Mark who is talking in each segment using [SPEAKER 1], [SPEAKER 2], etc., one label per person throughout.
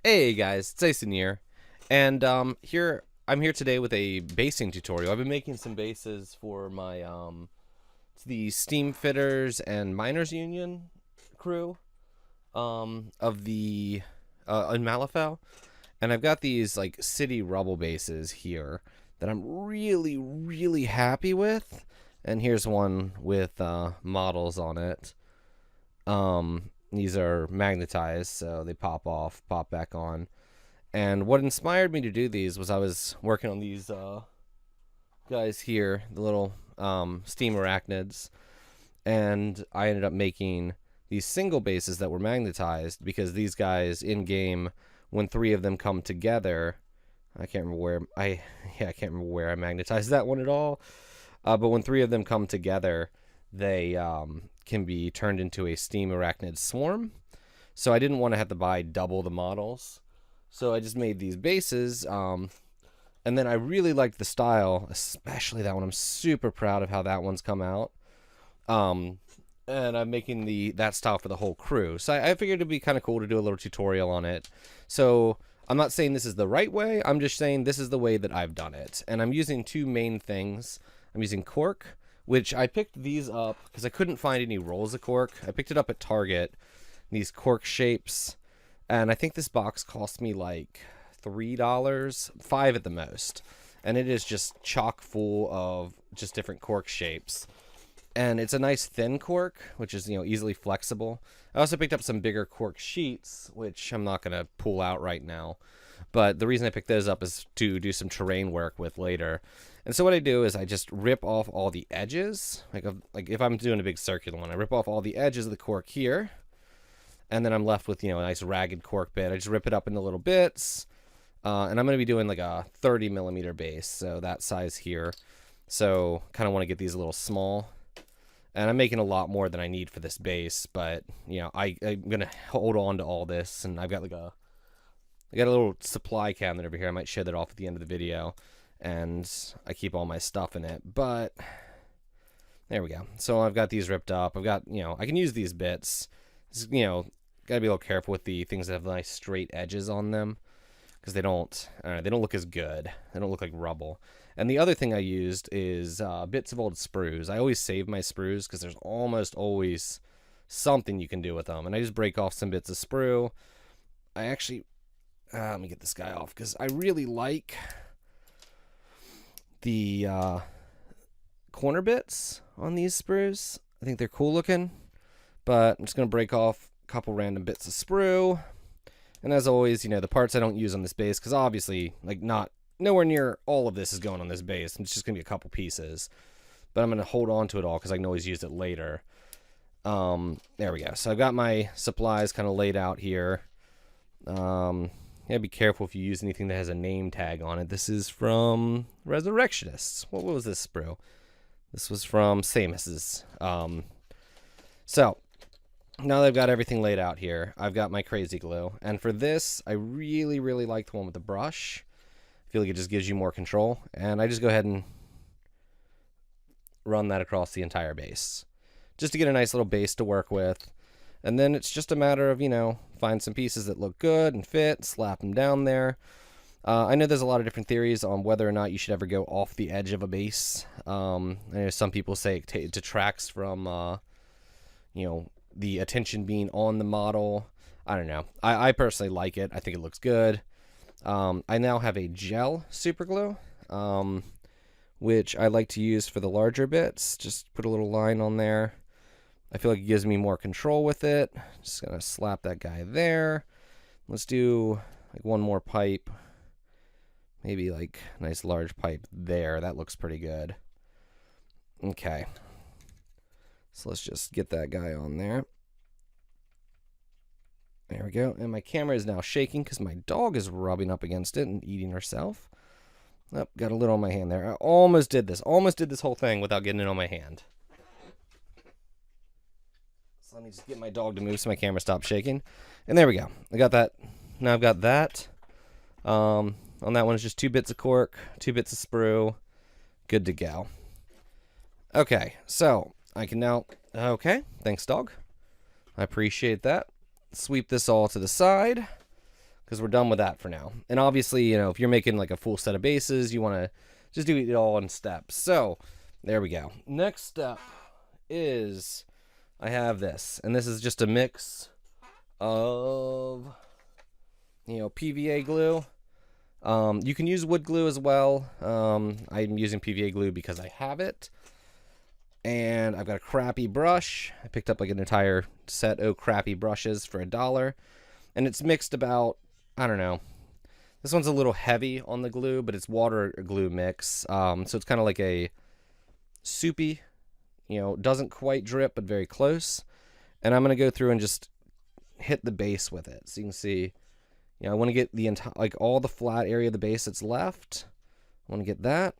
[SPEAKER 1] Hey guys, it's IcyNewYear, and I'm here today with a basing tutorial. I've been making some bases for my the Steam Fitters and Miners Union crew of the in Malifaux, and I've got these like city rubble bases here that I'm really happy with. And here's one with models on it. These are magnetized, so they pop off, pop back on. And what inspired me to do these was I was working on these guys here, the little steam arachnids, and I ended up making these single bases that were magnetized because these guys in game, when three of them come together, I can't remember where I can't remember where I magnetized that one at all. But when three of them come together, they can be turned into a steam arachnid swarm. So I didn't want to have to buy double the models. So I just made these bases, and then I really liked the style, especially that one. I'm super proud of how that one's come out. And I'm making that style for the whole crew. So I figured it'd be kind of cool to do a little tutorial on it. So I'm not saying this is the right way. I'm just saying this is the way that I've done it. And I'm using two main things. I'm using cork, which I picked these up because I couldn't find any rolls of cork. I picked it up at Target, these cork shapes. And I think this box cost me like $3, $5 at the most. And it is just chock full of just different cork shapes. And it's a nice thin cork, which is, easily flexible. I also picked up some bigger cork sheets, which I'm not going to pull out right now. But the reason I picked those up is to do some terrain work with later. And so what I do is I just rip off all the edges. Like if I'm doing a big circular one, I rip off all the edges of the cork here. And then I'm left with, a nice ragged cork bit. I just rip it up into little bits. And I'm going to be doing like a 30 millimeter base, so that size here. So kind of want to get these a little small. And I'm making a lot more than I need for this base, but, I'm going to hold on to all this. And I've got I got a little supply cabinet over here. I might show that off at the end of the video. And I keep all my stuff in it, but there we go. So I've got these ripped up. I've got, I can use these bits. Gotta be a little careful with the things that have nice straight edges on them, because they don't look as good. They don't look like rubble. And the other thing I used is bits of old sprues. I always save my sprues because there's almost always something you can do with them. And I just break off some bits of sprue. I actually, let me get this guy off because I really like the corner bits on these sprues. I think they're cool looking, but I'm just going to break off couple random bits of sprue. And as always, the parts I don't use on this base, because obviously nowhere near all of this is going on this base. It's just gonna be a couple pieces, but I'm gonna hold on to it all because I can always use it later. There we go. So I've got my supplies kind of laid out here. Be careful if you use anything that has a name tag on it. This is from Resurrectionists. What was this sprue? This was from Samus's. So now that I've got everything laid out here, I've got my crazy glue. And for this, I really like the one with the brush. I feel like it just gives you more control. And I just go ahead and run that across the entire base, just to get a nice little base to work with. And then it's just a matter of, find some pieces that look good and fit, slap them down there. I know there's a lot of different theories on whether or not you should ever go off the edge of a base. I know some people say it detracts from, the attention being on the model. I don't know. I personally like it. I think it looks good. I now have a gel super glue, which I like to use for the larger bits. Just put a little line on there. I feel like it gives me more control with it. Just gonna slap that guy there. Let's do like one more pipe. Maybe like a nice large pipe there. That looks pretty good. Okay. So let's just get that guy on there. There we go. And my camera is now shaking because my dog is rubbing up against it and eating herself. Oh, got a little on my hand there. I almost did this. Almost did this whole thing without getting it on my hand. So let me just get my dog to move so my camera stops shaking. And there we go. I got that. Now I've got that. On that one is just 2 bits of cork, 2 bits of sprue. Good to go. Okay, so I can now, okay, thanks dog. I appreciate that. Sweep this all to the side, because we're done with that for now. And obviously, you know, if you're making like a full set of bases, you want to just do it all in steps. So there we go. Next step is I have this, and this is just a mix of, you know, PVA glue. You can use wood glue as well. I'm using PVA glue because I have it. And I've got a crappy brush. I picked up like an entire set of crappy brushes for $1. And it's mixed about, I don't know. This one's a little heavy on the glue, but it's water glue mix. So it's kind of like a soupy, you know, doesn't quite drip, but very close. And I'm going to go through and just hit the base with it. So you can see, you know, I want to get the entire, like all the flat area of the base that's left. I want to get that.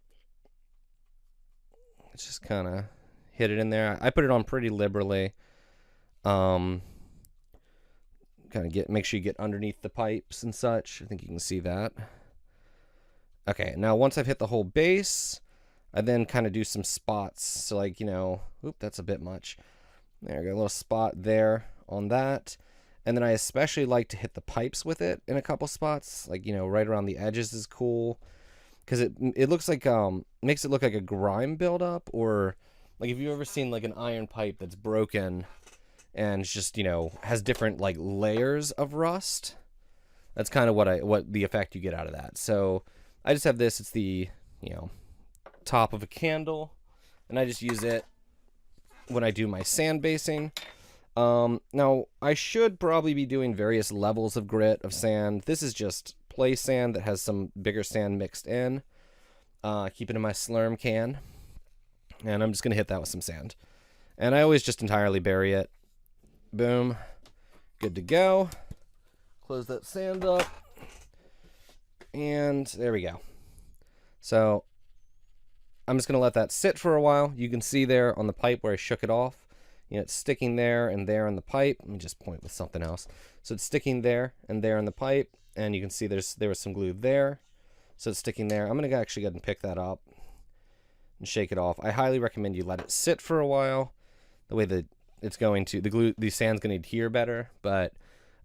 [SPEAKER 1] It's just kind of hit it in there. I put it on pretty liberally. Kind of make sure you get underneath the pipes and such. I think you can see that. Okay, now once I've hit the whole base, I then kind of do some spots. So like, you know, oop, that's a bit much. There, I got a little spot there on that. And then I especially like to hit the pipes with it in a couple spots. Like, you know, right around the edges is cool. Because it looks like, makes it look like a grime buildup. Or, like, if you've ever seen, like, an iron pipe that's broken and it's just, you know, has different, like, layers of rust. That's kind of what the effect you get out of that. So, I just have this. It's the, you know, top of a candle. And I just use it when I do my sand basing. Now, I should probably be doing various levels of grit of sand. This is just play sand that has some bigger sand mixed in. Keep it in my Slurm can. And I'm just going to hit that with some sand. And I always just entirely bury it. Boom. Good to go. Close that sand up. And there we go. So, I'm just going to let that sit for a while. You can see there on the pipe where I shook it off. You know, it's sticking there and there in the pipe. Let me just point with something else. So it's sticking there and there in the pipe. And you can see there was some glue there. So it's sticking there. I'm going to actually go ahead and pick that up and shake it off. I highly recommend you let it sit for a while. The way that it's going to, the sand's going to adhere better. But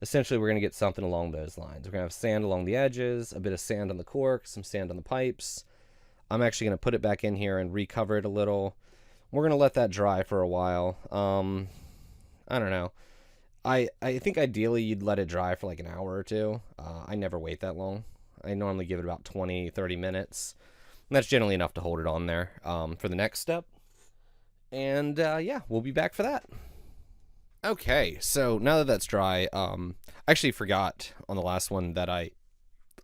[SPEAKER 1] essentially we're going to get something along those lines. We're going to have sand along the edges, a bit of sand on the cork, some sand on the pipes. I'm actually going to put it back in here and recover it a little. We're going to let that dry for a while. I don't know. I think ideally you'd let it dry for like an hour or two. I never wait that long. I normally give it about 20, 30 minutes. And that's generally enough to hold it on there for the next step. And yeah, we'll be back for that. Okay, so now that that's dry, I actually forgot on the last one that I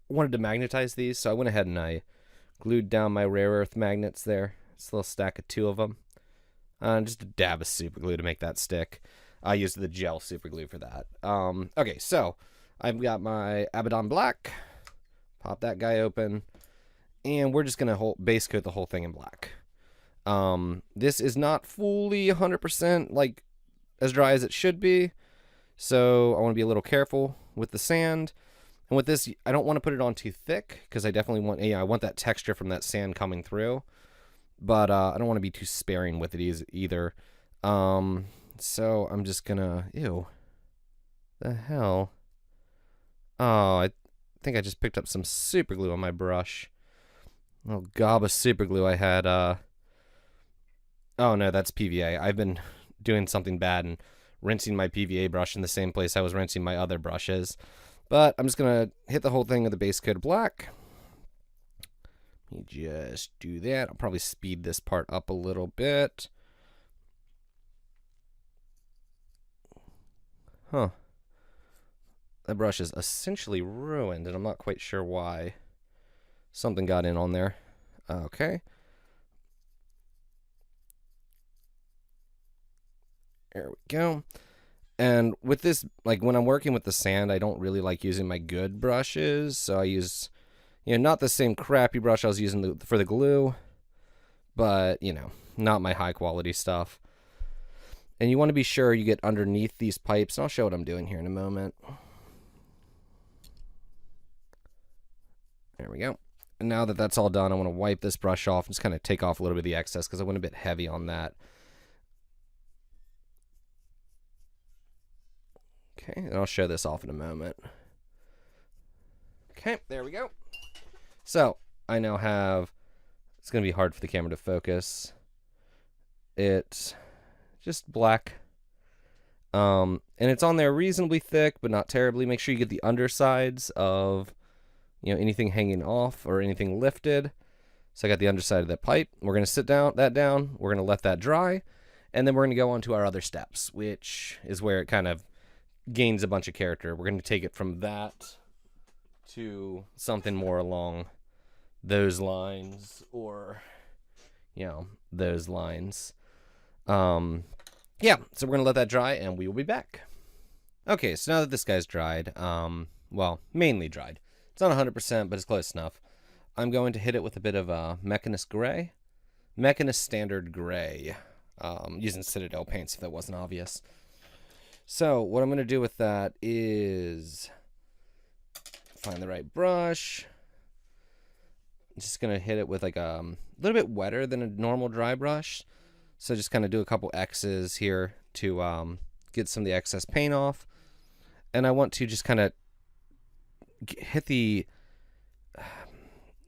[SPEAKER 1] wanted to magnetize these. So I went ahead and I glued down my rare earth magnets there. It's a little stack of 2 of them. Just a dab of super glue to make that stick. I used the gel super glue for that. Okay, so I've got my Abaddon Black. Pop that guy open. And we're just going to base coat the whole thing in black. This is not fully 100% like as dry as it should be. So I want to be a little careful with the sand. And with this, I don't want to put it on too thick because I definitely want, I want that texture from that sand coming through. But I don't want to be too sparing with it either. So I'm just gonna, ew, the hell. Oh, I think I just picked up some super glue on my brush. A little gob of super glue I had. Oh no, that's PVA. I've been doing something bad and rinsing my PVA brush in the same place I was rinsing my other brushes. But I'm just gonna hit the whole thing with a base coat of black. Let me just do that. I'll probably speed this part up a little bit. Huh. That brush is essentially ruined, and I'm not quite sure why. Something got in on there. Okay. There we go. And with this, like when I'm working with the sand, I don't really like using my good brushes. So I use, you know, not the same crappy brush I was using for the glue, but, you know, not my high quality stuff. And you want to be sure you get underneath these pipes. And I'll show what I'm doing here in a moment. There we go. And now that that's all done, I want to wipe this brush off and just kind of take off a little bit of the excess because I went a bit heavy on that. Okay, and I'll show this off in a moment. Okay, there we go. So I now have, it's going to be hard for the camera to focus. It's just black. And it's on there reasonably thick, but not terribly. Make sure you get the undersides of, anything hanging off or anything lifted. So I got the underside of that pipe. We're going to sit that down. We're going to let that dry. And then we're going to go on to our other steps, which is where it kind of gains a bunch of character. We're going to take it from that to something more along those lines, or, those lines. Yeah, so we're going to let that dry, and we will be back. Okay, so now that this guy's dried, well, mainly dried. It's not 100%, but it's close enough. I'm going to hit it with a bit of Mechanist Gray. Mechanist Standard Gray. Using Citadel paints, if that wasn't obvious. So, what I'm going to do with that is find the right brush. I'm just going to hit it with like a little bit wetter than a normal dry brush. So just kind of do a couple X's here to get some of the excess paint off. And I want to just kind of hit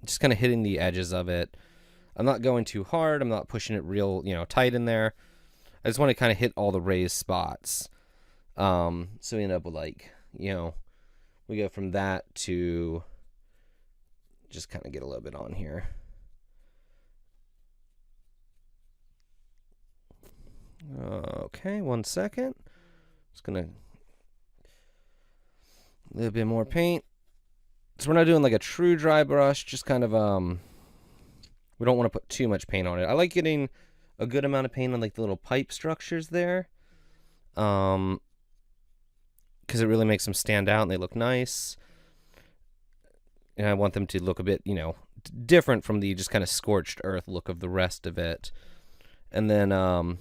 [SPEAKER 1] just kind of hitting the edges of it. I'm not going too hard. I'm not pushing it real, tight in there. I just want to kind of hit all the raised spots. So we end up with like, we go from that to just kind of get a little bit on here. Okay, 1 second. Just gonna a little bit more paint. So we're not doing like a true dry brush, just kind of we don't want to put too much paint on it. I like getting a good amount of paint on like the little pipe structures there. Because it really makes them stand out and they look nice. And I want them to look a bit, different from the just kind of scorched earth look of the rest of it. And then,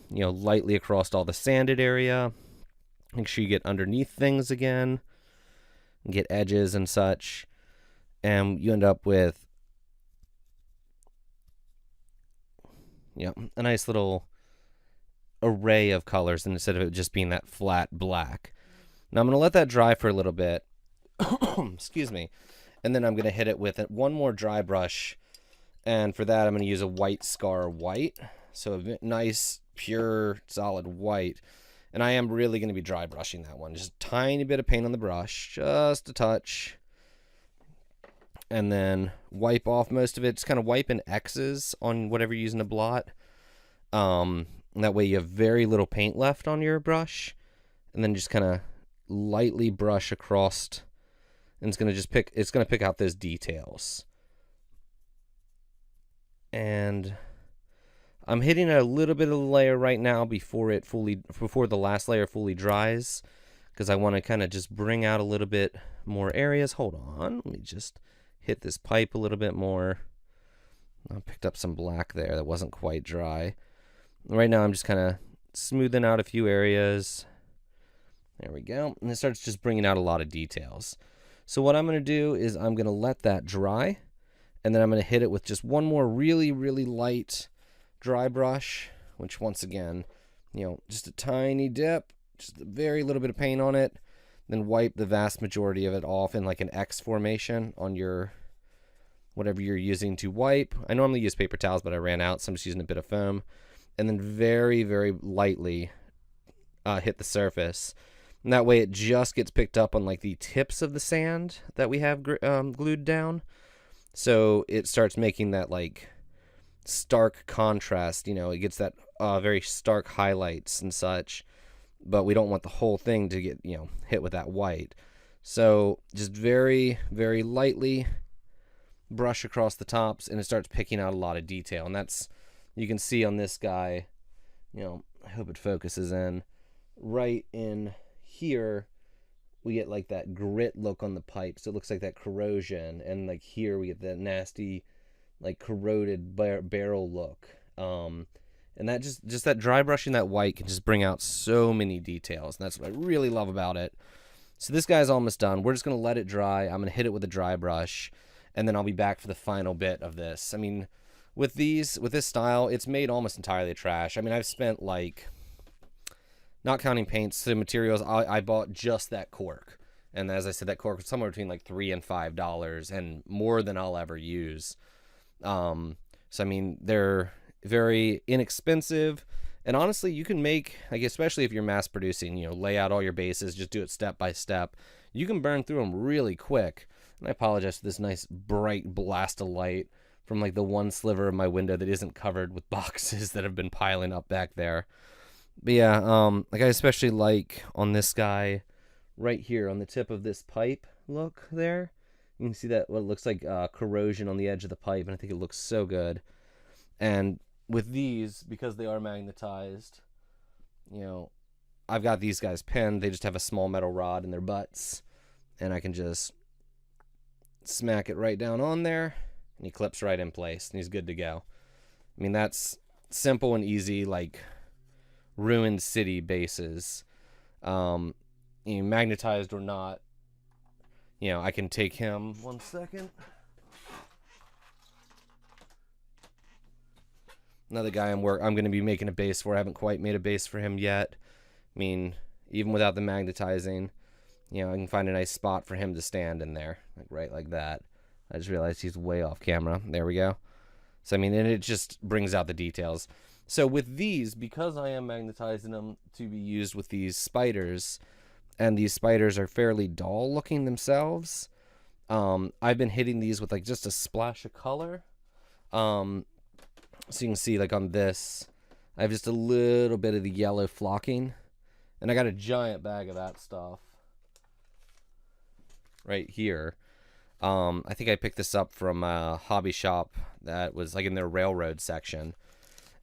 [SPEAKER 1] lightly across all the sanded area. Make sure you get underneath things again. And get edges and such. And you end up with, a nice little array of colors instead of it just being that flat black. Now I'm going to let that dry for a little bit. Excuse me. And then I'm going to hit it with one more dry brush. And for that, I'm going to use a white Scar white. So a nice, pure, solid white. And I am really going to be dry brushing that one. Just a tiny bit of paint on the brush. Just a touch. And then wipe off most of it. Just kind of wipe in X's on whatever you're using to blot. That way you have very little paint left on your brush. And then just kind of lightly brush across. And it's going to pick out those details. And I'm hitting a little bit of the layer right now before the last layer fully dries, because I want to kind of just bring out a little bit more areas. Hold on, let me just hit this pipe a little bit more. I picked up some black there that wasn't quite dry. Right now I'm just kind of smoothing out a few areas. There we go. And it starts just bringing out a lot of details. So what I'm going to do is I'm going to let that dry, and then I'm going to hit it with just one more really, really light dry brush, which once again, just a tiny dip, just a very little bit of paint on it, then wipe the vast majority of it off in like an X formation on your whatever you're using to wipe. I normally use paper towels, but I ran out, so I'm just using a bit of foam, and then very, very lightly hit the surface. And that way it just gets picked up on like the tips of the sand that we have glued down. So it starts making that like stark contrast, it gets that very stark highlights and such, but we don't want the whole thing to get, hit with that white. So just very, very lightly brush across the tops, and it starts picking out a lot of detail. And that's, you can see on this guy, I hope it focuses in, right in here, we get like that grit look on the pipe. So it looks like that corrosion, and like here we get that nasty, like corroded barrel look. And that just that dry brushing that white can just bring out so many details, and that's what I really love about it. So this guy's almost done. We're just going to let it dry. I'm going to hit it with a dry brush, and then I'll be back for the final bit of this. I mean, with this style, it's made almost entirely of trash. I mean, I've spent like, not counting paints, the materials, I bought just that cork. And as I said, that cork was somewhere between like $3 and $5, and more than I'll ever use. So I mean, they're very inexpensive, and honestly, you can make, like, especially if you're mass producing, lay out all your bases, just do it step by step. You can burn through them really quick. And I apologize for this nice bright blast of light from like the one sliver of my window that isn't covered with boxes that have been piling up back there. But yeah, like I especially like on this guy right here on the tip of this pipe. Look there. You can see that what looks like corrosion on the edge of the pipe, and I think it looks so good. And with these, because they are magnetized, I've got these guys pinned. They just have a small metal rod in their butts, and I can just smack it right down on there, and he clips right in place, and he's good to go. I mean, that's simple and easy, like ruined city bases. Magnetized or not, I can take him. 1 second. Another guy I'm going to be making a base for. I haven't quite made a base for him yet. I mean, even without the magnetizing, I can find a nice spot for him to stand in there, like right like that. I just realized he's way off camera. There we go. So I mean, and it just brings out the details. So with these, because I am magnetizing them to be used with these spiders, and these spiders are fairly dull looking themselves, I've been hitting these with like just a splash of color. So you can see, like on this, I have just a little bit of the yellow flocking, and I got a giant bag of that stuff right here. I think I picked this up from a hobby shop that was like in their railroad section.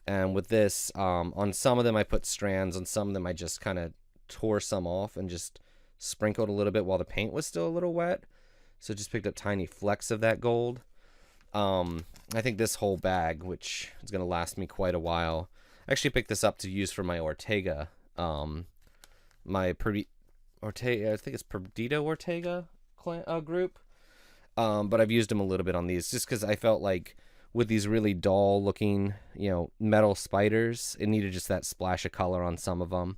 [SPEAKER 1] And with this, on some of them I put strands, on some of them I just kind of tore some off and just sprinkled a little bit while the paint was still a little wet. So just picked up tiny flecks of that gold. I think this whole bag, which is going to last me quite a while, I actually picked this up to use for my Ortega, my Ortega, I think it's Perdido Ortega group. But I've used them a little bit on these just because I felt like with these really dull looking, metal spiders, it needed just that splash of color on some of them.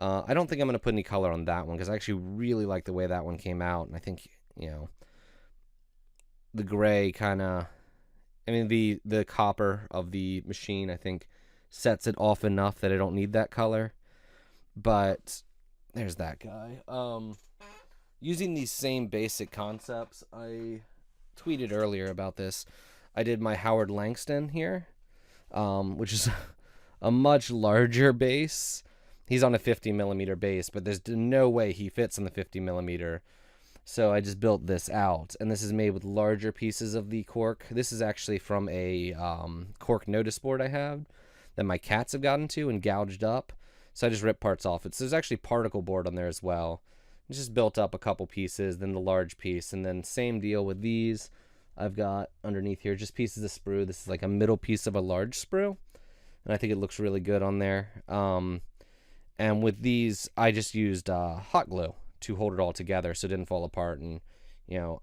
[SPEAKER 1] I don't think I'm going to put any color on that one because I actually really like the way that one came out, and I think, the gray kind of, the copper of the machine, I think, sets it off enough that I don't need that color. But there's that guy. Using these same basic concepts, I tweeted earlier about this. I did my Howard Langston here, which is a much larger base. He's on a 50mm base, but there's no way he fits on the 50mm. So I just built this out, and this is made with larger pieces of the cork. This is actually from a cork notice board I have that my cats have gotten to and gouged up. So I just ripped parts off it. So there's actually particle board on there as well. I just built up a couple pieces, then the large piece, and then same deal with these. I've got underneath here just pieces of sprue. This is like a middle piece of a large sprue, and I think it looks really good on there. And with these, I just used hot glue to hold it all together so it didn't fall apart. And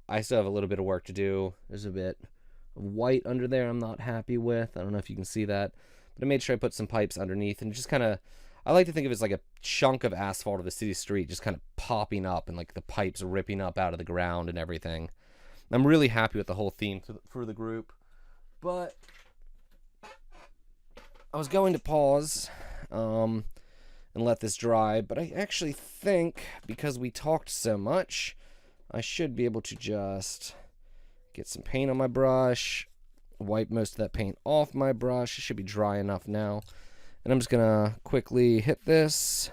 [SPEAKER 1] I still have a little bit of work to do. There's a bit of white under there I'm not happy with. I don't know if you can see that, but I made sure I put some pipes underneath, and just kind of, I like to think of it as like a chunk of asphalt of a city street just kind of popping up and like the pipes ripping up out of the ground and everything. I'm really happy with the whole theme for the group, but I was going to pause and let this dry, but I actually think, because we talked so much, I should be able to just get some paint on my brush, wipe most of that paint off my brush. It should be dry enough now. And I'm just going to quickly hit this.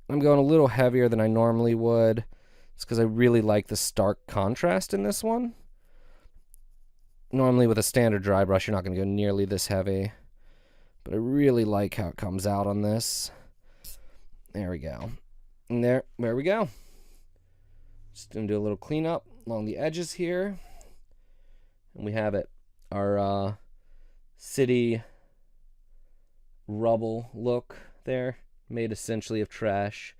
[SPEAKER 1] I'm going a little heavier than I normally would. It's because I really like the stark contrast in this one. Normally with a standard dry brush, you're not going to go nearly this heavy. But I really like how it comes out on this. There we go. And there we go. Just going to do a little cleanup along the edges here. And we have it. Our city rubble look there, made essentially of trash.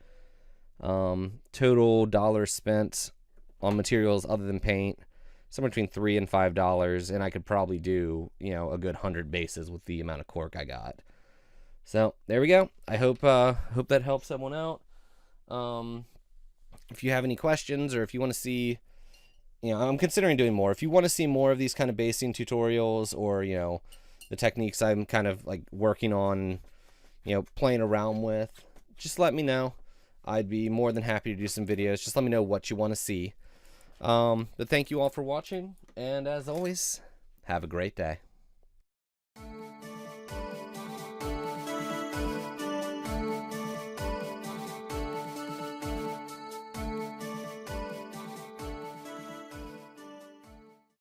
[SPEAKER 1] Total dollars spent on materials other than paint, somewhere between $3 and $5, and I could probably do, a good 100 bases with the amount of cork I got. So there we go. I hope that helps someone out. if you have any questions, or if you want to see, I'm considering doing more. If you want to see more of these kind of basing tutorials, or, the techniques I'm kind of like working on, playing around with, just let me know. I'd be more than happy to do some videos. Just let me know what you want to see. But thank you all for watching, and as always, have a great day.